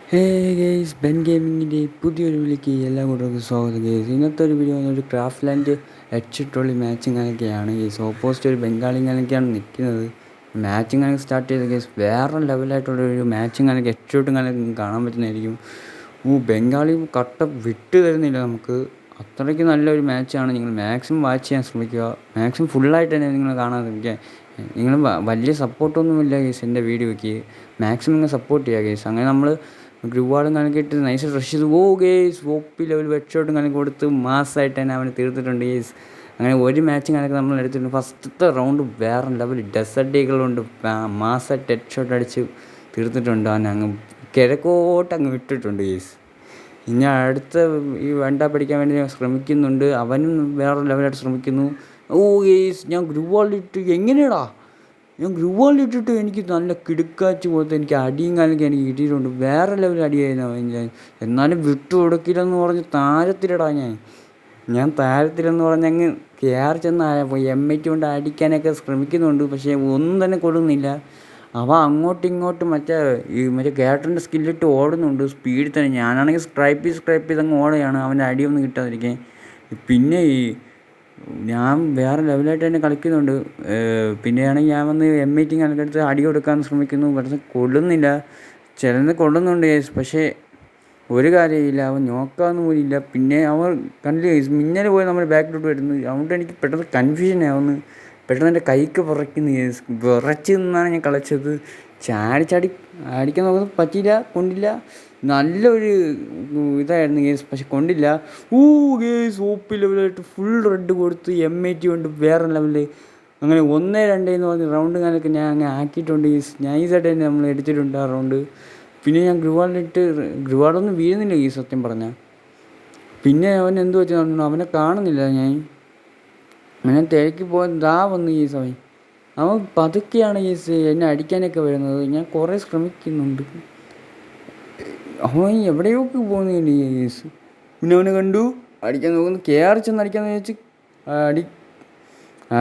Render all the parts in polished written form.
ഹേ guys, Ben ഗെയിമിങ്ങിൻ്റെ പുതിയൊരു വിളിക്ക് എല്ലാ കൂട്ടർക്കും സ്വാഗതം ഗെയ്സ്. ഇന്നത്തെ ഒരു വീഡിയോ ഒരു ക്രാഫ്റ്റ് ലാൻഡ് ഹെഡ്ഷോട്ടുള്ളി മാച്ചിങ്ങനൊക്കെയാണ് ഗെയ്സ്. ഓപ്പോസിറ്റ് ഒരു ബംഗാളിങ്ങനൊക്കെയാണ് നിൽക്കുന്നത്. മാച്ചിങ്ങനൊക്കെ സ്റ്റാർട്ട് ചെയ്ത ഗെയ്സ് വേറെ ലെവലായിട്ടുള്ളൊരു മാച്ചിങ്ങനൊക്കെ ഹെഡ്ഷോട്ടുങ്ങനൊക്കെ കാണാൻ പറ്റുന്നതായിരിക്കും. ബംഗാളി കട്ട വിട്ട് തരുന്നില്ല നമുക്ക്. അത്രയ്ക്ക് നല്ലൊരു മാച്ചാണ്. നിങ്ങൾ മാക്സിമം വാച്ച് ചെയ്യാൻ ശ്രമിക്കുക. മാക്സിമം ഫുള്ളായിട്ട് തന്നെ നിങ്ങൾ കാണാൻ ശ്രമിക്കുക. നിങ്ങൾ വലിയ സപ്പോർട്ടൊന്നുമില്ല ഗെയ്സ് എൻ്റെ വീഡിയോയ്ക്ക്. മാക്സിമം നിങ്ങൾ സപ്പോർട്ട് ചെയ്യുക ഗെയ്സ്. അങ്ങനെ നമ്മൾ ഗ്രൂവാളും കണക്കിട്ട് നൈസ് റഷ് ചെയ്ത് ഗെയ്സ്. ഒപ്പി ലെവൽ ഹെഡ്ഷോട്ടും കണക്ക് കൊടുത്ത് മാസ്സായിട്ട് തന്നെ അവന് തീർത്തിട്ടുണ്ട് ഗെയ്സ്. അങ്ങനെ ഒരു മാച്ചിങ് കണക്ക് നമ്മൾ എടുത്തിട്ടുണ്ട്. ഫസ്റ്റത്തെ റൗണ്ട് വേറെ ലെവൽ ഡെസർട്ടീകളുണ്ട് മാസ്സായിട്ട് ഹെഡ്ഷോട്ട് അടിച്ച് തീർത്തിട്ടുണ്ട്. അവൻ അങ്ങ് കിഴക്കോട്ട് അങ്ങ് വിട്ടിട്ടുണ്ട് ഗെയ്സ്. ഇനി അടുത്ത ഈ വെണ്ട പിടിക്കാൻ വേണ്ടി ഞാൻ ശ്രമിക്കുന്നുണ്ട്. അവനും വേറെ ലെവലായിട്ട് ശ്രമിക്കുന്നു. ഗെയ്സ്, ഞാൻ ഗ്രൂവാളിട്ട് എങ്ങനെയാടാ ഗ്രൂവാളിട്ടിട്ട് എനിക്ക് നല്ല കിടുക്കാച്ച് പോലത്തെ എനിക്ക് അടിയും കാലൊക്കെ എനിക്ക് കിട്ടിയിട്ടുണ്ട്. വേറെ ലെവൽ അടിയായിരുന്നു ഞാൻ. എന്നാലും വിട്ടു കൊടുക്കില്ലെന്ന് പറഞ്ഞ് താരത്തിലടാ ഞാൻ താരത്തിലെന്ന് പറഞ്ഞ് അങ്ങ് കയറി ചെന്ന് M8 കൊണ്ട് അടിക്കാനൊക്കെ ശ്രമിക്കുന്നുണ്ട്. പക്ഷേ ഒന്നും തന്നെ കൊടുക്കുന്നില്ല. അവ അങ്ങോട്ടും ഇങ്ങോട്ടും മറ്റേ ക്യാരക്ടറിൻ്റെ സ്കില്ലിട്ട് ഓടുന്നുണ്ട് സ്പീഡിൽ തന്നെ. ഞാനാണെങ്കിൽ സ്ക്രൈപ്പ് ചെയ്ത് അങ്ങ് ഓടുകയാണ് അവൻ്റെ അടിയൊന്നും കിട്ടാതിരിക്കാൻ. പിന്നെ ഞാൻ വേറെ ലെവലായിട്ട് തന്നെ കളിക്കുന്നുണ്ട്. പിന്നെയാണെങ്കിൽ ഞാൻ വന്ന് M8 കണക്കെടുത്ത് അടി കൊടുക്കാൻ ശ്രമിക്കുന്നു. പക്ഷേ കൊള്ളുന്നില്ല. ചിലത് കൊള്ളുന്നുണ്ട് കേസ്. പക്ഷേ ഒരു കാര്യമില്ല, അവൻ നോക്കാമെന്ന് പോലില്ല. പിന്നെ അവൻ കണ്ടില്ല മിന്നൽ പോയി നമ്മുടെ ബാക്കിലോട്ട് വരുന്നു. അതുകൊണ്ട് എനിക്ക് പെട്ടെന്ന് കൺഫ്യൂഷൻ ആവുന്നു. പെട്ടെന്ന് എൻ്റെ കൈക്ക് വിറയ്ക്കുന്നു കേസ്. വിറച്ച് നിന്നാണ് ഞാൻ കളിച്ചത്. ചാടി അടിക്കാൻ നോക്കുന്നത് പറ്റിയില്ല, കൊണ്ടില്ല. നല്ലൊരു ഇതായിരുന്നു കേസ്, പക്ഷെ കൊണ്ടില്ല. കേസ് OP ലെവലായിട്ട് ഫുൾ റെഡ് കൊടുത്ത് M8 കൊണ്ട് വേറെ ലെവലിൽ അങ്ങനെ 1-2 എന്ന് പറഞ്ഞ് റൗണ്ട് കാലൊക്കെ ഞാൻ അങ്ങനെ ആക്കിയിട്ടുണ്ട് കേസ്. നൈസായിട്ട് തന്നെ നമ്മൾ എടുത്തിട്ടുണ്ട് ആ റൗണ്ട്. പിന്നെ ഞാൻ ഗ്രൂവാളൊന്നും വീഴുന്നില്ല ഈ സത്യം പറഞ്ഞാൽ. പിന്നെ അവൻ എന്ത് വെച്ചാൽ അവനെ കാണുന്നില്ല. ഞാൻ തിരക്കി പോകാൻ വന്നു ഈ സമയം. അവൻ പതുക്കെയാണ് എന്നെ അടിക്കാനൊക്കെ വരുന്നത്. ഞാൻ കുറേ ശ്രമിക്കുന്നുണ്ട്. അവൻ എവിടെയൊക്കെ പോകുന്നില്ല കേസ്. പിന്നെ അവനെ കണ്ടു അടിക്കാൻ നോക്കുന്നു. കയറി ചെന്ന് അടിക്കാന്ന് വെച്ച്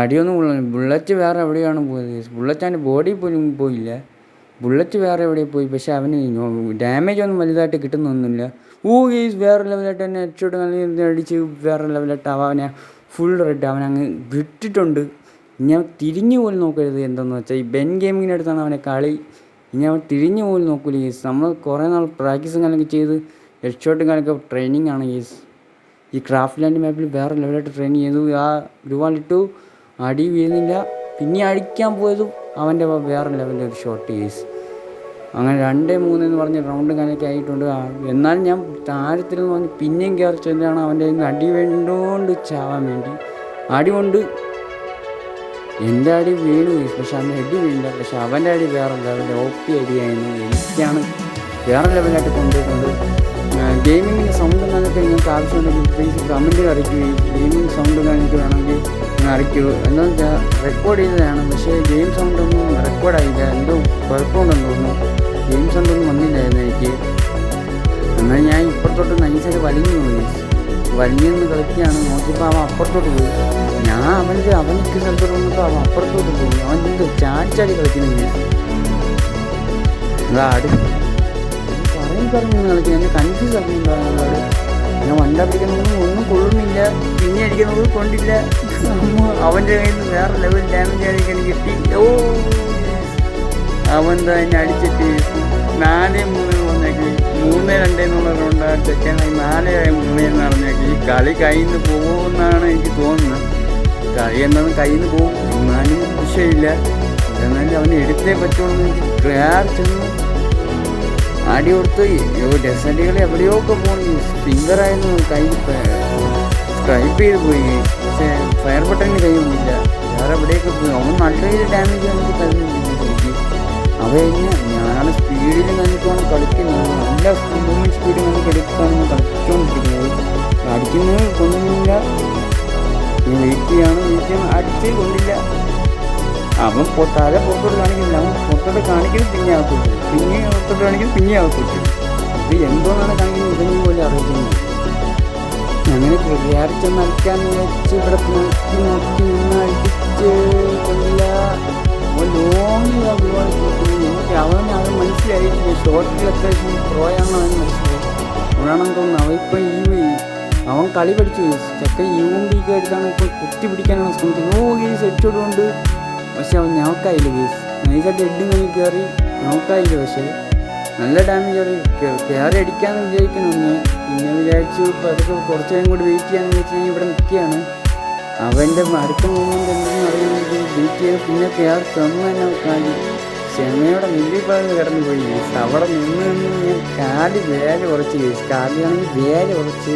അടിയൊന്നും ബുള്ളറ്റ് വേറെ എവിടെയാണ് പോയത് കേസ്. ബുള്ളറ്റ് അവൻ്റെ ബോഡിയിൽ പോലും പോയില്ല. ബുള്ളറ്റ് വേറെ എവിടെ പോയി. പക്ഷെ അവന് ഡാമേജ് ഒന്നും വലുതായിട്ട് കിട്ടുന്നൊന്നുമില്ല. കേസ് വേറെ ലെവലായിട്ട് തന്നെ ഹെഡ്ഷോട്ട് നല്ല അടിച്ച് വേറെ ലെവലായിട്ട് അവനെ ഫുൾ റെഡ് അവനങ്ങ് വിട്ടിട്ടുണ്ട്. ഞാൻ തിരിഞ്ഞു പോലും നോക്കരുത്. എന്തെന്ന് വെച്ചാൽ ഈ ബെൻ ഗെയിമിങ്ങിനടുത്താണ് അവനെ കളി. ഇനി അവൻ തിരിഞ്ഞു പോലും നോക്കൂല കേസ്. നമ്മൾ കുറേ നാൾ പ്രാക്ടീസും കണക്ക് ചെയ്ത് ഹെഡ്ഷോട്ടും കണക്ക് ട്രെയിനിങ് ആണ് കേസ്. ഈ ക്രാഫ്റ്റ് ലാൻഡ് മാപ്പിൽ വേറെ ലെവലായിട്ട് ട്രെയിനിങ് ചെയ്തു. ആ ഗ്രൂവാളിട്ടു അടി വീഴുന്നില്ല. പിന്നെ അടിക്കാൻ പോയതും അവൻ്റെ വേറെ ലെവലിൻ്റെ ഒരു ഷോട്ട് കേസ്. അങ്ങനെ 2-3 എന്ന് പറഞ്ഞ് റൗണ്ട് കണക്കെ ആയിട്ടുണ്ട്. എന്നാലും ഞാൻ താരത്തിലെന്ന് പറഞ്ഞ് പിന്നെയും കയറി ചെല്ലാണ് അവൻ്റെ അടി വേണ്ടോണ്ട് ചാവാൻ വേണ്ടി. അടി കൊണ്ട് എൻ്റെ അടി വീണു കേസ്. പക്ഷെ അവൻ്റെ അടി വീണില്ല. പക്ഷെ അവൻ്റെ അടി വേറെ ലെവലിൻ്റെ OP അടിയായിരുന്നു. എനിക്കാണ് വേറെ ലെവലായിട്ട് കൊണ്ടുപോയിട്ടുണ്ട്. ഗെയിമിങ്ങിൻ്റെ സൗണ്ട് എന്നൊക്കെ നിങ്ങൾക്ക് ആവശ്യമുണ്ടെങ്കിൽ പ്ലീസ് കമൻറ്റിൽ അറിയിക്കുകയും ഗെയിമിങ് സൗണ്ട് എനിക്ക് വേണമെങ്കിൽ അറിയിക്കൂ. എന്താണെന്ന് വെച്ചാൽ റെക്കോർഡ് ചെയ്തതാണ്. പക്ഷേ ഗെയിം സൗണ്ടൊന്നും റെക്കോർഡായില്ല. എന്തോ കുഴപ്പമുണ്ടെന്ന് തോന്നുന്നു. ഗെയിം സൗണ്ടൊന്നും വന്നില്ലായിരുന്നു എനിക്ക്. എന്നാൽ ഞാൻ ഇപ്പുറത്തോട്ട് നൈസായിട്ട് വലിഞ്ഞെന്ന് കളിക്കുകയാണ്. നോക്കിയപ്പോൾ അവൻ അപ്പുറത്തോട്ട് പോയി. ഞാൻ അവനിക്ക് സ്ഥലത്തോട്ട് വന്നപ്പോൾ അവൻ അപ്പുറത്തോട്ട് പോയി. അവൻ എന്ത് ചാടി കളിക്കുന്നില്ല. അതാ പറഞ്ഞു കളിക്കുക. എന്നെ കൺഫ്യൂസ് ആക്കുന്നുണ്ടാകുന്നതോട്. ഞാൻ വണ്ട പിടിക്കുന്നതൊന്നും ഒന്നും കൊള്ളുന്നില്ല. പിന്നെ അടിക്കുന്നത് കൊണ്ടില്ല. അവൻ്റെ കയ്യിൽ നിന്ന് വേറെ ലെവൽ ഡാമേജ് ആയിരിക്കും കിട്ടി. അവൻ തന്നെ അടിച്ചിട്ട് 4-3 വന്നേക്ക്. 3-2 എന്നുള്ള റൗണ്ട് സെക്കൻഡായി 4-3 എന്ന് പറഞ്ഞേക്ക്. ഈ കളി കയ്യിൽ നിന്ന് പോകുമെന്നാണ് എനിക്ക് തോന്നുന്നത്. കളി എന്താണെന്ന് കയ്യിൽ നിന്ന് പോകും. എന്നാലും വിഷയമില്ല. എന്നാലും അവന് എടുത്തേ പറ്റുള്ളൂ. ക്ലിയർ ചെന്നു അടി കൊടുത്ത് ഡെസൻറ്റുകൾ എവിടെയൊക്കെ പോകുന്നു. ഫിംഗറായിരുന്നു കൈ സ്ക്രൈപ്പ് ചെയ്ത് പോയി. പക്ഷേ ഫയർ ബട്ടണിന് കൈയൊന്നുമില്ല. വേറെ എവിടെയൊക്കെ പോയി. അവൻ നല്ല രീതിയിൽ ഡാമേജ് നമുക്ക് തരുന്നുണ്ട് എനിക്ക്. ഞാനാണ് സ്പീഡിൽ കണ്ടിട്ടാണ് കളിക്കുന്നത്. നല്ല മൂവ്മെൻറ്റ് സ്പീഡിൽ നമുക്ക് എടുക്കാണ് കളിച്ചുകൊണ്ടിരിക്കുന്നത്. അടിക്കുന്നത് കൊണ്ടുന്നില്ല. വെയിറ്റ് ചെയ്യണം അടിച്ച് കൊണ്ടില്ല. അവൻ തല പുറത്തോട്ട് കാണിക്കുന്നില്ല. അവൻ പുറത്തോട്ട് കാണിക്കുന്നത് പിന്നെ ആകത്തുള്ളൂ. പിന്നെ പുറത്തോട്ട് കാണിക്കുന്നത് പിന്നെ ആകത്തുള്ളൂ. ഇത് എന്തോന്നാണ് കാണിക്കുന്നത് ഇതെങ്കിലും പോലെ അറിയിക്കുന്നത്. അങ്ങനെ വിചാരിച്ചെന്ന് അടിക്കാന്ന് വെച്ച് ഇവിടെ നോക്കി നിന്ന് അടിച്ച് കൊണ്ടില്ല. ലോങ്ങിലാണ് എനിക്ക് അവൻ മനസ്സിലായി. മനസ്സിലായിട്ടില്ല. ഷോട്ടിൽ അത്യാവശ്യം പ്രോയാണെന്ന് അവന് മനസ്സിലായി. അതാണെന്ന് തോന്നുന്നു. അവൻ കളി പഠിച്ചു കേസ്. ചെക്കൻ UMP എടുത്താണ് ഇപ്പോൾ കുത്തി പിടിക്കാനാണ് ശ്രമിക്കുന്നത്. കേസ് ഹെഡ്ഷോട്ട് കൊണ്ട് പക്ഷെ അവൻ നോക്കായില്ല കേസ്. നൈസായിട്ട് ഹെഡും കഴിഞ്ഞ് കയറി നോക്കായില്ല. പക്ഷേ നല്ല ഡാമേജ് കയറി അടിക്കാമെന്ന് വിചാരിക്കുന്നു ഞാൻ. പിന്നെ വിചാരിച്ചു ഇപ്പോൾ അതൊക്കെ കുറച്ച് നേരം കൂടി വെയിറ്റ് ചെയ്യാമെന്ന് വെച്ച് ഞാൻ ഇവിടെ നിൽക്കുകയാണ്. അവൻ്റെ അടുത്ത മൂവ്മെൻറ്റ് എന്തെന്ന് അറിയുന്നത് വെയിറ്റ് ചെയ്ത് പിന്നെ കയറി തന്നു തന്നെ കാലി ക്ഷമയോടെ നെല്ലിപ്പാന്ന് കിടന്നു പോയി കേസ്. അവിടെ നിന്ന് ഞാൻ കാല് വേല കുറച്ച് കേസ്. കാലിലാണെങ്കിൽ വേല കുറച്ച്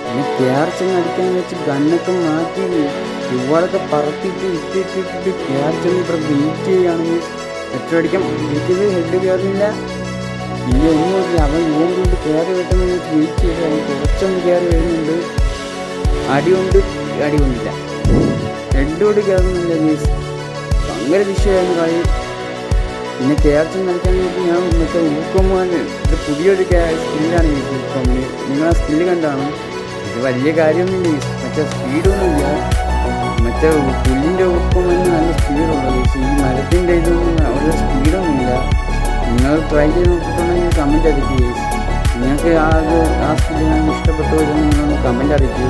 പിന്നെ കയറിച്ചെന്ന് അടിക്കാൻ വെച്ച് ഗണ്ണൊക്കെ മാറ്റി ഇവാളൊക്കെ പറത്തിയിട്ട് ഇട്ടിട്ടിട്ട് കയറിച്ചെന്ന് ഇവിടെ വെയിറ്റ് ചെയ്യുകയാണെങ്കിൽ എത്ര അടിക്കാൻ വെയിറ്റ് ചെയ്ത് ഹെഡ് കയറുന്നില്ല. പിന്നെ ഒന്നുമില്ല. അവൻ കൊണ്ട് കയറി വെട്ടുന്ന വെയിറ്റ് ചെയ്ത് അവൻ കുറച്ചൊന്ന് കയറി വരുന്നുണ്ട്. അടി കൊണ്ടില്ല. ഹെഡോട് കയറുന്നില്ല കേസ്. ഭയങ്കര വിഷയമായിരുന്നു കളി. പിന്നെ കയർച്ചെന്ന് കളിക്കാൻ വേണ്ടി ഞാൻ മറ്റേ ഊക്കമ്മാന് ഇത് പുതിയൊരു സ്കില്ലാണ് കേസ്. ഊക്കമ്മിന് നിങ്ങൾ ആ സ്കില്ല് കണ്ടാണ്. ഇത് വലിയ കാര്യമൊന്നുമില്ല കേസ്. മറ്റേ സ്പീഡൊന്നുമില്ല. മറ്റേ പുല്ലിൻ്റെ ഊക്കമ്മാന് നല്ല സ്പീഡുള്ള കേസ്. ഈ മരത്തിൻ്റെ ഇതൊന്നും ഒരു സ്പീഡൊന്നുമില്ല. നിങ്ങൾ ട്രൈ ചെയ്ത് നോക്കിയിട്ടുണ്ടെങ്കിൽ കമൻറ്റ് അറിയിക്കുക കേസ്. നിങ്ങൾക്ക് ആ സ്കില്ല് ഞാൻ ഇഷ്ടപ്പെട്ടു വരുമെന്ന് നിങ്ങളൊന്ന് കമൻറ്റ് അറിയിക്കുക.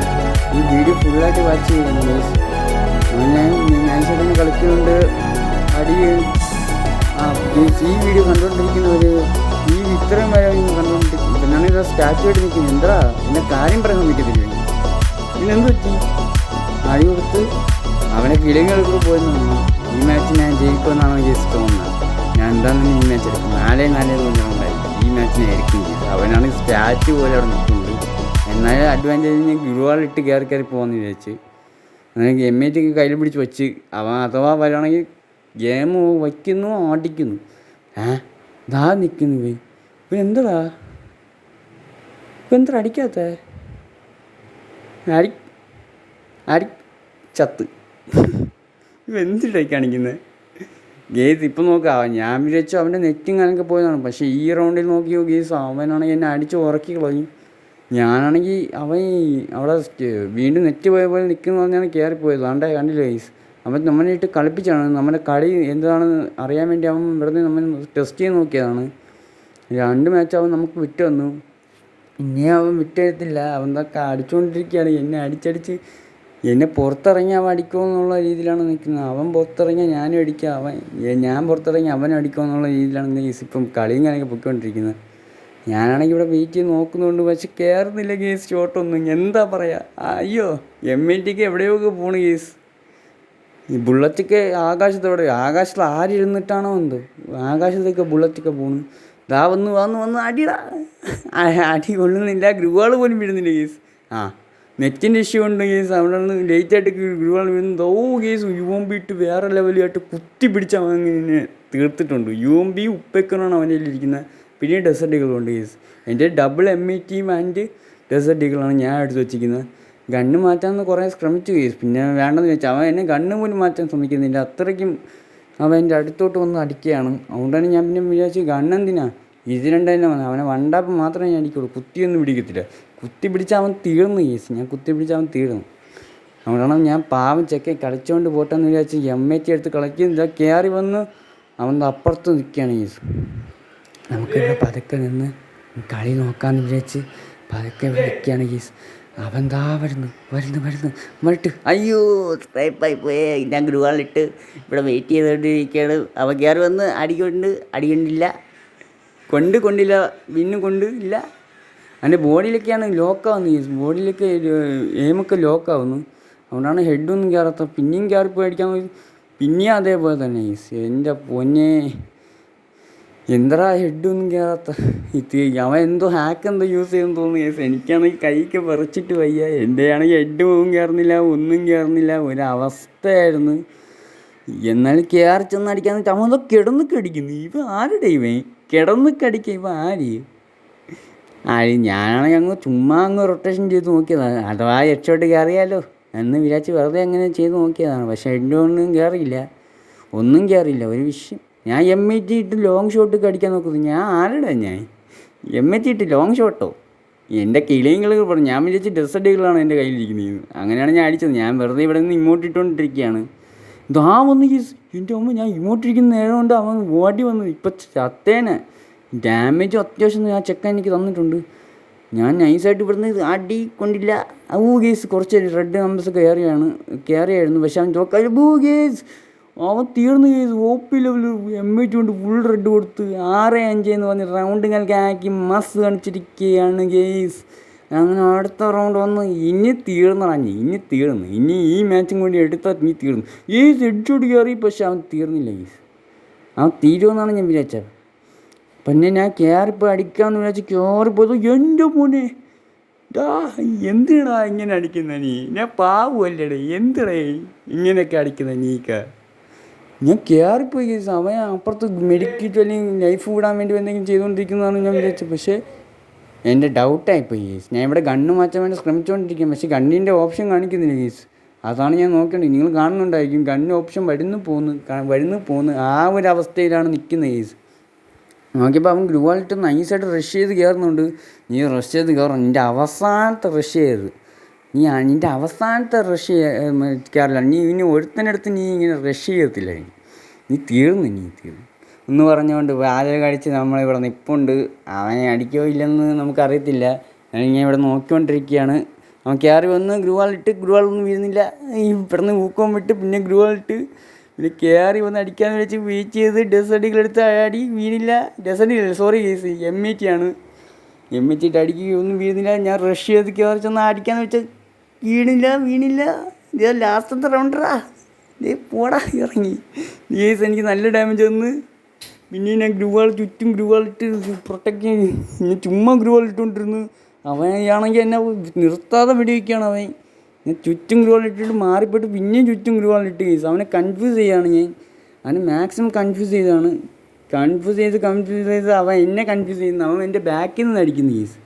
ഈ വീഡിയോ ഫുള്ളായിട്ട് വാച്ച് ചെയ്യുന്നു കേസ്. ഞാൻ നൈസായിട്ടൊന്ന് കളിക്കുന്നുണ്ട്. ഈ വീഡിയോ കണ്ടുകൊണ്ടിരിക്കുന്നവർ ഇത്രയും വരെ കണ്ടുകൊണ്ടിരിക്കുന്നു. പിന്നാണ് ഇത് സ്റ്റാച്ചു ആയിട്ട് നിൽക്കുന്നത്. എന്താ എന്നെ കാര്യം പറയാൻ പറ്റത്തില്ല. പിന്നെ എന്ത് പറ്റി? അടി കൊടുത്ത് അവനെ കിളിങ്ങൾ കൂടെ പോയെന്ന് തോന്നുന്നു. ഈ മാച്ച് ഞാൻ ജയിക്കുമെന്നാണ് കേസ് തോന്നുന്നത്. ഞാൻ എന്താണെന്ന് ഈ മാച്ച് എടുക്കും. 4-4 തോന്നുന്നുണ്ടായി. ഈ മാച്ചിനായിരിക്കും ചെയ്ത്. അവനാണ് സ്റ്റാച്ചു പോലെ അവിടെ നിൽക്കുന്നുണ്ട്. എന്നാലും അഡ്വാൻറ്റേജ് ഞാൻ ഗുരുവാളിട്ട് കയറി പോകുമെന്ന് വിചാരിച്ച് അങ്ങനെ MAT കയ്യിൽ പിടിച്ച് വെച്ച് അവൻ അഥവാ വരികയാണെങ്കിൽ ഗെയിം വയ്ക്കുന്നു ഓടിക്കുന്നു. ദാ നിൽക്കുന്നു പോയി. ഇപ്പം എന്താ അടിക്കാത്ത അടി ചത്ത് ഇപ്പം എന്തിട്ടായി കാണിക്കുന്നത് ഗേസ്? ഇപ്പം നോക്കാം. ഞാൻ വിചാരിച്ചു അവൻ്റെ നെറ്റും കണക്കെ പോയതാണ്. പക്ഷേ ഈ റൗണ്ടിൽ നോക്കിയോ ഗേസ് അവനാണെങ്കിൽ എന്നെ അടിച്ച് ഉറക്കി കളഞ്ഞു. ഞാനാണെങ്കിൽ അവൻ അവിടെ വീണ്ടും നെറ്റ് പോയ പോലെ നിൽക്കുന്നു പറഞ്ഞാണ് കയറിപ്പോയത്. അതുകൊണ്ടേ കണ്ടില്ല ഗേസ്. അവൻ നമ്മളെ ഇട്ട് കളിപ്പിച്ചാണ്. നമ്മുടെ കളി എന്താണെന്ന് അറിയാൻ വേണ്ടി അവൻ വെറുതെ നമ്മൾ ടെസ്റ്റ് ചെയ്ത് നോക്കിയതാണ്. 2 മാച്ച് അവൻ നമുക്ക് വിറ്റ് വന്നു. ഇനി അവൻ വിട്ടെടുത്തില്ല. അവൻ ഇതൊക്കെ അടിച്ചുകൊണ്ടിരിക്കുകയാണ്. എന്നെ അടിച്ചടിച്ച് എന്നെ പുറത്തിറങ്ങി അവൻ അടിക്കുമെന്നുള്ള രീതിയിലാണ് നിൽക്കുന്നത്. അവൻ പുറത്തിറങ്ങിയാൽ ഞാനും അടിക്കുക. ഞാൻ പുറത്തിറങ്ങി അവൻ അടിക്കുമെന്നുള്ള രീതിയിലാണ് ഗേസ് ഇപ്പം കളിയും ഞാനൊക്കെ പൊയ്ക്കൊണ്ടിരിക്കുന്നത്. ഞാനാണെങ്കിൽ ഇവിടെ വെയിറ്റ് ചെയ്ത് നോക്കുന്നുണ്ട്. പക്ഷെ കയറുന്നില്ല ഗേസ് ഷോട്ടൊന്നും. എന്താ പറയുക? അയ്യോ MAT എവിടെയൊക്കെ പോണു ഗേസ്. ഈ ബുള്ളറ്റൊക്കെ ആകാശത്തിൽ ആരിരുന്നിട്ടാണോ എന്തോ ആകാശത്തൊക്കെ ബുള്ളറ്റൊക്കെ പോണു. ദാ വന്ന് അടിടാ. അടി കൊള്ളുന്നില്ല. ഗ്രൂവാൾ പോലും വീഴുന്നില്ല കേസ്. നെറ്റിൻ്റെ ഇഷ്യൂ ഉണ്ട് കേസ്. അവിടെ നിന്ന് ലേറ്റായിട്ട് ഗ്രൂവാൾ വീഴുന്നത്. കേസ് UMP ഇട്ട് വേറെ ലെവലുമായിട്ട് കുത്തി പിടിച്ച് അവൻ ഇങ്ങനെ തീർത്തിട്ടുണ്ട്. UMP ഉപ്പയ്ക്കനാണ് അവൻ്റെ ഇരിക്കുന്നത്. പിന്നെ ഡെസേർട്ട് ഈഗിളുണ്ട് കേസ്. എൻ്റെ ഡബിൾ MAT ആൻഡ് ഡെസേർട്ട് ഈഗിളാണ് ഞാൻ എടുത്ത് വെച്ചിരിക്കുന്നത്. ഗണ്ണ് മാറ്റാമെന്ന് കുറേ ശ്രമിച്ചു കേസ്. പിന്നെ വേണ്ടെന്ന് വെച്ചാൽ അവൻ എന്നെ ഗണ്ണ് പോലും മാറ്റാൻ ശ്രമിക്കുന്നില്ല. അത്രയ്ക്കും അവൻ എൻ്റെ അടുത്തോട്ട് വന്ന് അടിക്കുകയാണ്. അതുകൊണ്ടാണ് ഞാൻ പിന്നെ വിചാരിച്ചു ഗണ്ണെന്തിനാ ഇത് തന്നെ വന്നത്. അവനെ വണ്ടാപ്പ് മാത്രമേ ഞാൻ അടിക്കുള്ളൂ. കുത്തിയൊന്നും പിടിക്കത്തില്ല. കുത്തി പിടിച്ചാൽ അവൻ തീർന്നു കേസ്. ഞാൻ കുത്തി പിടിച്ചാൽ അവൻ തീർന്നു. അതുകൊണ്ടാണ് ഞാൻ പാവം ചെക്കെ കളിച്ചുകൊണ്ട് പോട്ടെന്ന് വിചാരിച്ച് MAT എടുത്ത് കളിക്കുന്നില്ല. കയറി വന്ന് അവൻ അപ്പുറത്ത് നിൽക്കുകയാണ് കേസ്. നമുക്കിവിടെ പതുക്കെ നിന്ന് കളി നോക്കാമെന്ന് വിചാരിച്ച് പതുക്കെ വിളിക്കുകയാണ് കേസ്. അവൻ ദാ വരുന്നു മറിട്ട്. അയ്യോ സ്ക്രൈപ്പായി പോയേ. ഞാൻ ഗ്രൂവാളിട്ട് ഇവിടെ വെയിറ്റ് ചെയ്തുകൊണ്ടിരിക്കുകയാണ്. അവൻ കയറി വന്ന് അടികൊണ്ടില്ല. കൊണ്ടില്ല വിന്നും കൊണ്ടില്ല. എൻ്റെ ബോഡിയിലൊക്കെയാണ് ലോക്കാവുന്നു കേസ്. ബോഡിയിലൊക്കെ എയിമൊക്കെ ലോക്കാവുന്നു. അതുകൊണ്ടാണ് ഹെഡൊന്നും കയറാത്ത. പിന്നെയും കയറിപ്പോയി അടിക്കാൻ പോയി. പിന്നെയും അതേപോലെ തന്നെ കേസ്. എൻ്റെ പൊന്നെ എന്താ ഹെഡൊന്നും കയറാത്ത. അവൻ എന്തോ ഹാക്ക് യൂസ് ചെയ്യുമെന്ന് തോന്നുന്നു കേസ്. എനിക്കാണെങ്കിൽ കൈക്ക് വിറച്ചിട്ട് വയ്യ. എൻ്റെ ആണെങ്കിൽ ഹെഡ് പോവും കയറുന്നില്ല, ഒന്നും കയറുന്നില്ല. ഒരവസ്ഥയായിരുന്നു. എന്നാലും കയറി ചെന്ന് അടിക്കാന്ന് വെച്ചാൽ അവൻ കിടന്നൊക്കെ അടിക്കുന്നു. ഇവ ആരുടെ കിടന്നൊക്കെ അടിക്കുക? ഇവ ഞാനാണെങ്കിൽ ചുമ്മാ റൊട്ടേഷൻ ചെയ്ത് നോക്കിയതാണ്. അഥവാ ഹെഡ്ഷോട്ട് കയറിയാലോ എന്ന് വിചാരിച്ച് വെറുതെ അങ്ങനെ ചെയ്ത് നോക്കിയതാണ്. പക്ഷേ ഹെഡൊന്നും കയറിയില്ല, ഒന്നും കയറിയില്ല. ഒരു വിഷയം. ഞാൻ MAT ഇട്ട് ലോങ് ഷോട്ടൊക്കെ അടിക്കാൻ നോക്കുന്നു. ഞാൻ MAT ഇട്ട് ലോങ് ഷോട്ടോ? എൻ്റെ കിളിയങ്ങൾ പറഞ്ഞു. ഞാൻ വിചാരിച്ച് ഡെസേർട്ട് ഈഗിളാണ് എൻ്റെ കയ്യിലിരിക്കുന്നത്. അങ്ങനെയാണ് ഞാൻ അടിച്ചത്. ഞാൻ വെറുതെ ഇവിടെ നിന്ന് ഇങ്ങോട്ടിട്ടുകൊണ്ടിരിക്കുകയാണ്. ഇതാ വന്ന് കേസ്. എൻ്റെ അമ്മ ഞാൻ ഇങ്ങോട്ടിരിക്കുന്ന നേരം കൊണ്ട് അവൻ ഓടി വന്നു. ഇപ്പം ചത്തേനെ. ഡാമേജും അത്യാവശ്യം ആ ചെക്കൻ എനിക്ക് തന്നിട്ടുണ്ട്. ഞാൻ നൈസായിട്ട് ഇവിടുന്ന് അടി കൊണ്ടില്ല. ഗേസ് കുറച്ച് റെഡ് നമ്പേഴ്സൊക്കെ കയറിയായിരുന്നു. പക്ഷെ അവൻ തോക്കാതെ ഗേസ് അവൻ തീർന്നു കേസ്. OP ലെവൽ M8 കൊണ്ട് ഫുൾ റെഡ് കൊടുത്ത് 6-5 എന്ന് പറഞ്ഞ് റൗണ്ട് ആക്കി മസ് കാണിച്ചിരിക്കുകയാണ് ഗേസ്. അങ്ങനെ അടുത്ത റൗണ്ട് വന്ന് ഇനി തീർന്നു. ഇനി ഈ മാച്ചും കൂടി എടുത്താൽ നീ തീർന്നു ഗേസ്. ഹെഡ്ഷോട്ട് കയറി, പക്ഷെ അവൻ തീർന്നില്ല ഗേസ്. അവൻ തീരുമെന്നാണ് ഞാൻ വിചാരിച്ചത്. പിന്നെ ഞാൻ കയറിപ്പോൾ അടിക്കാമെന്ന് വിചാരിച്ച് കയറിപ്പോയത് എൻ്റെ മോനെ എന്തിനാ ഇങ്ങനെ അടിക്കുന്ന നീ? ഞാൻ പാവല്ലേടേ, എന്തിനാ ഇങ്ങനെയൊക്കെ അടിക്കുന്ന നീക്ക? ഞാൻ കയറിപ്പോയി കേസ്. അവൻ അപ്പുറത്ത് മെഡിക്കറ്റ് അല്ലെങ്കിൽ ലൈഫ് വിടാൻ വേണ്ടി എന്തെങ്കിലും ചെയ്തുകൊണ്ടിരിക്കുന്നതാണ് ഞാൻ വിചാരിച്ചത്. പക്ഷേ എൻ്റെ ഡൗട്ടായിപ്പോയി കേസ്. ഞാൻ ഇവിടെ ഗണ്ണ് മാറ്റാൻ വേണ്ടി ശ്രമിച്ചുകൊണ്ടിരിക്കും, പക്ഷേ ഗണ്ണിൻ്റെ ഓപ്ഷൻ കാണിക്കുന്നില്ല കേസ്. അതാണ് ഞാൻ നോക്കേണ്ടത്. നിങ്ങൾ കാണുന്നുണ്ടായിരിക്കും ഗണ്ണ് ഓപ്ഷൻ വരുന്നു പോകുന്നു ആ ഒരു അവസ്ഥയിലാണ് നിൽക്കുന്നത് കേസ്. നോക്കിയപ്പോൾ അവൻ ഗ്രൂവാലിട്ട് നൈസായിട്ട് റഷ് ചെയ്ത് കയറുന്നുണ്ട്. നീ റഷ് ചെയ്ത് കയറും, നിൻ്റെ അവസാനത്തെ റഷ് ചെയ്ത് നിൻ്റെ അവസാനത്തെ റഷ് കയറില്ല. നീ ഇനി ഒരുത്തനടുത്ത് നീ ഇങ്ങനെ റഷ് ചെയ്യത്തില്ല. നീ തീർന്നു എന്ന് പറഞ്ഞുകൊണ്ട് വാലൊക്കെ അടിച്ച് നമ്മളിവിടെ നിൽപ്പുണ്ട്. അവനെ അടിക്കോ ഇല്ലെന്ന് നമുക്കറിയത്തില്ല. ഞാൻ ഇവിടെ നോക്കിക്കൊണ്ടിരിക്കുകയാണ്. അവൻ കയറി വന്ന് ഗ്രൂവാളൊന്നും വീഴുന്നില്ല. ഈ ഇവിടുന്ന് ഊക്കം വിട്ട് പിന്നെ ഗ്രൂവാളിട്ട് പിന്നെ കയറി വന്ന് അടിക്കാമെന്ന് വെച്ച് വെയിറ്റ് ചെയ്ത് ഡെസർട്ടികളെടുത്ത് അടി വീണില്ല. സോറി കേസ് M8 ആണ്. M8 അടിക്ക് ഒന്നും വീഴുന്നില്ല. ഞാൻ റഷ് ചെയ്ത് കയറി ചെന്ന് അടിക്കാമെന്ന് വെച്ചാൽ വീണില്ല. ഇത് ലാസ്റ്റത്തെ റൗണ്ടറാ. പോടാ ഇറങ്ങി കേസ്. എനിക്ക് നല്ല ഡാമേജ് വന്ന്. പിന്നെ ഞാൻ ചുറ്റും ഗ്രൂവാളിട്ട് പ്രൊട്ടക്റ്റ് ചെയ്ത് ഞാൻ ചുമ്മാ ഗ്രൂവാളിട്ടുകൊണ്ടിരുന്നു. അവനാണെങ്കിൽ എന്നെ നിർത്താതെ വെടിവെക്കുകയാണ് അവൻ. ഞാൻ ചുറ്റും ഗ്രൂവാളിട്ടിട്ട് മാറിപ്പോയിട്ട് പിന്നെയും ചുറ്റും ഗ്രൂവാളിട്ട് കേസ്. അവനെ കൺഫ്യൂസ് ചെയ്യാണ് ഞാൻ. അവനെ മാക്സിമം കൺഫ്യൂസ് ചെയ്ത് അവൻ എന്നെ കൺഫ്യൂസ് ചെയ്യുന്നു. അവൻ എൻ്റെ ബാക്കിൽ നിന്ന് അടിക്കുന്നു കേസ്.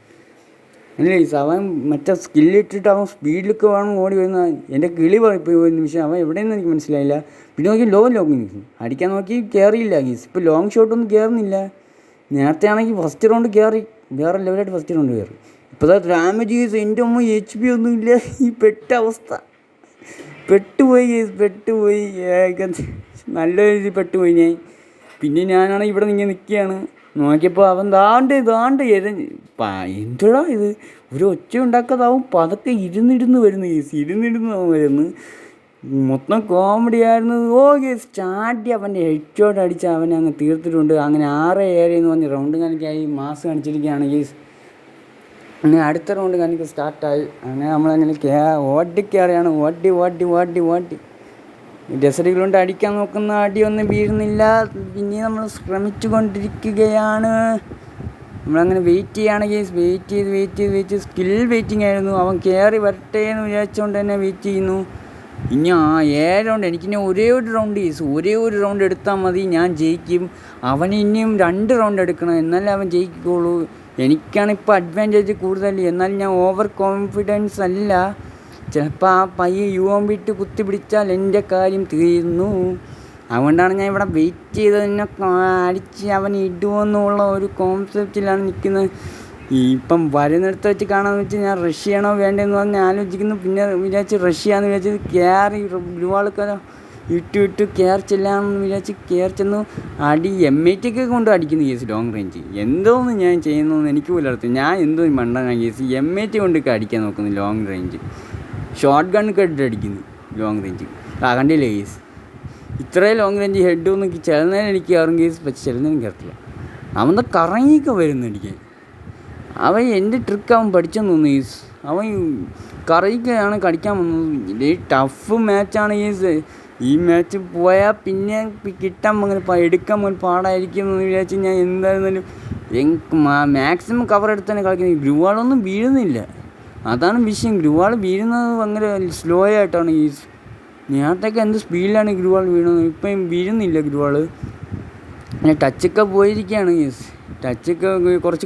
അല്ല കേസ്, അവൻ മറ്റേ സ്കില്ലിട്ടിട്ട് അവൻ സ്പീഡിലൊക്കെ വേണം ഓടി വരുന്ന. എൻ്റെ കിളി പോയി ഒരു നിമിഷം. അവൻ എവിടെയെന്ന് എനിക്ക് മനസ്സിലായില്ല. പിന്നെ നോക്കി ലോങ് അടിക്കാൻ നോക്കി കയറിയില്ല കേസ്. ഇപ്പോൾ ലോങ് ഷോട്ടൊന്നും കയറുന്നില്ല. നേരത്തെ ആണെങ്കിൽ ഫസ്റ്റ് റൗണ്ട് കയറി, വേറെ ലെവലായിട്ട് ഫസ്റ്റ് റൗണ്ട് കയറി. ഇപ്പോൾ ഡാമേജ് കേസ്. എൻ്റെ അമ്മ HP ഒന്നുമില്ല. ഈ പെട്ടുപോയി നല്ല രീതിയിൽ പെട്ടുപോയി ഞാൻ. പിന്നെ ഞാനാണെങ്കിൽ ഇവിടെ ഇങ്ങനെ നിൽക്കുകയാണ്. നോക്കിയപ്പോൾ അവൻ ദാണ്ട് എന്തുടാ ഇത്, ഒരു ഒച്ച ഉണ്ടാക്കാതാവും പതൊക്കെ ഇരുന്നിരുന്ന് വരുന്നു കേസ്. അവൻ വരുന്നു. മൊത്തം കോമഡി ആയിരുന്നു. കേസ് ചാടി അവൻ്റെ ഹെഡ്ഷോട്ട് അടിച്ച് അവനെ അങ്ങ് തീർത്തിട്ടുണ്ട്. അങ്ങനെ 6-7 എന്ന് പറഞ്ഞ് റൗണ്ട് കണക്കായി മാസ് കാണിച്ചിരിക്കുകയാണ് കേസ്. അങ്ങനെ അടുത്ത റൗണ്ട് കണക്ക് സ്റ്റാർട്ടായി. അങ്ങനെ നമ്മളങ്ങനെ ഓടിക്കയറിയാണ്. ഓടി ഡെസർട്ടുകൾ കൊണ്ട് അടിക്കാൻ നോക്കുന്ന അടിയൊന്നും വീഴുന്നില്ല. പിന്നെ നമ്മൾ ശ്രമിച്ചു കൊണ്ടിരിക്കുകയാണ്. നമ്മളങ്ങനെ വെയിറ്റ് ചെയ്യുകയാണ് കേസ്. വെയിറ്റ് ചെയ്ത് സ്കിൽ വെയിറ്റിംഗ് ആയിരുന്നു. അവൻ കയറി വരട്ടെ എന്ന് വിചാരിച്ചുകൊണ്ട് തന്നെ വെയിറ്റ് ചെയ്യുന്നു. ഇനി 7 റൗണ്ട്, എനിക്കിനി ഒരേ ഒരു റൗണ്ട് എടുത്താൽ മതി, ഞാൻ ജയിക്കും. അവന് ഇനിയും 2 റൗണ്ട് എടുക്കണം, എന്നാലേ അവൻ ജയിക്കുള്ളൂ. എനിക്കാണിപ്പോൾ അഡ്വാൻറ്റേജ് കൂടുതൽ. എന്നാലും ഞാൻ ഓവർ കോൺഫിഡൻസ് അല്ല. ചിലപ്പോൾ ആ പയ്യെ UMP ഇട്ട് കുത്തി പിടിച്ചാൽ എൻ്റെ കാര്യം തീർന്നു. അതുകൊണ്ടാണ് ഞാൻ ഇവിടെ വെയിറ്റ് ചെയ്ത് തന്നെ അടിച്ച് അവൻ ഇടുമെന്നുള്ള ഒരു കോൺസെപ്റ്റിലാണ് നിൽക്കുന്നത്. ഇപ്പം വരുന്നിടത്ത് വെച്ച് കാണാമെന്ന് വെച്ച് ഞാൻ റഷ് ചെയ്യണോ വേണ്ടതെന്ന് പറഞ്ഞ് ആലോചിക്കുന്നു. പിന്നെ വിചാരിച്ച് റഷ് ചെയ്യാമെന്ന് വിചാരിച്ചത് കയറി ഗ്രൂവാളൊക്കെ ഇട്ട് കയറി ചെല്ലാമെന്ന് വിചാരിച്ച് കയറി ചെന്നു. അടി M8 കൊണ്ട് അടിക്കുന്ന കേസ്. ലോങ് റേഞ്ച് എന്തോന്ന് ഞാൻ ചെയ്യുന്നതെന്ന് എനിക്ക് പോലും അറിയത്തില്ല. ഞാൻ എന്തോ മണ്ടനാ കേസ്. M8 കൊണ്ടൊക്കെ അടിക്കാൻ നോക്കുന്നു ലോങ് റേഞ്ച്. ഷോർട്ട് ഗണ്ണൊക്കെ ഇട്ട് അടിക്കുന്നു ലോങ് റേഞ്ച്. കണ്ടില്ലേ കേസ്, ഇത്രയും ലോങ് റേഞ്ച് ഹെഡ് ഒന്നും ചില നേരം എനിക്ക് കയറും കേസ്, പക്ഷെ ചില നേരം കയറത്തില്ല. അവൻ്റെ കറങ്ങിയൊക്കെ വരുന്നു അടിക്കാൻ. അവൻ എൻ്റെ ട്രിക്ക് അവൻ പഠിച്ചെന്ന് തോന്നുന്നു കേസ്. അവൻ കറങ്ങിയൊക്കെയാണ് കളിക്കാൻ വന്നത്. ഇത് ടഫ് മാച്ചാണ് കേസ്. ഈ മാച്ച് പോയാൽ പിന്നെ കിട്ടാൻ എടുക്കാൻ പാടായിരിക്കും എന്ന് വിചാരിച്ച് ഞാൻ എന്തായിരുന്നാലും മാക്സിമം കവർ എടുത്ത് തന്നെ കളിക്കുന്നത്. ഗ്രൂവാളൊന്നും വീഴുന്നില്ല, അതാണ് വിഷയം. ഗ്രൂവാൾ വീഴുന്നത് ഭയങ്കര സ്ലോ ആയിട്ടാണ്. ഈ നേരത്തൊക്കെ എന്ത് സ്പീഡിലാണ് ഗ്രൂവാൾ വീഴുന്നത്, ഇപ്പം വീഴുന്നില്ല ഗ്രൂവാൾ. പിന്നെ ടച്ചൊക്കെ പോയിരിക്കുകയാണ് കേസ്. ടച്ചൊക്കെ കുറച്ച്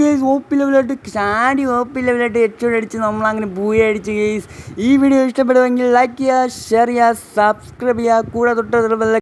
കേസ്. OP ലെവലായിട്ട് ഹെഡ്ഷോട്ട് അടിച്ച് നമ്മളങ്ങനെ അടിച്ച് കേസ്. ഈ വീഡിയോ ഇഷ്ടപ്പെടുമെങ്കിൽ ലൈക്ക് ചെയ്യുക, ഷെയർ ചെയ്യുക, സബ്സ്ക്രൈബ് ചെയ്യുക, കൂടെ തൊട്ട്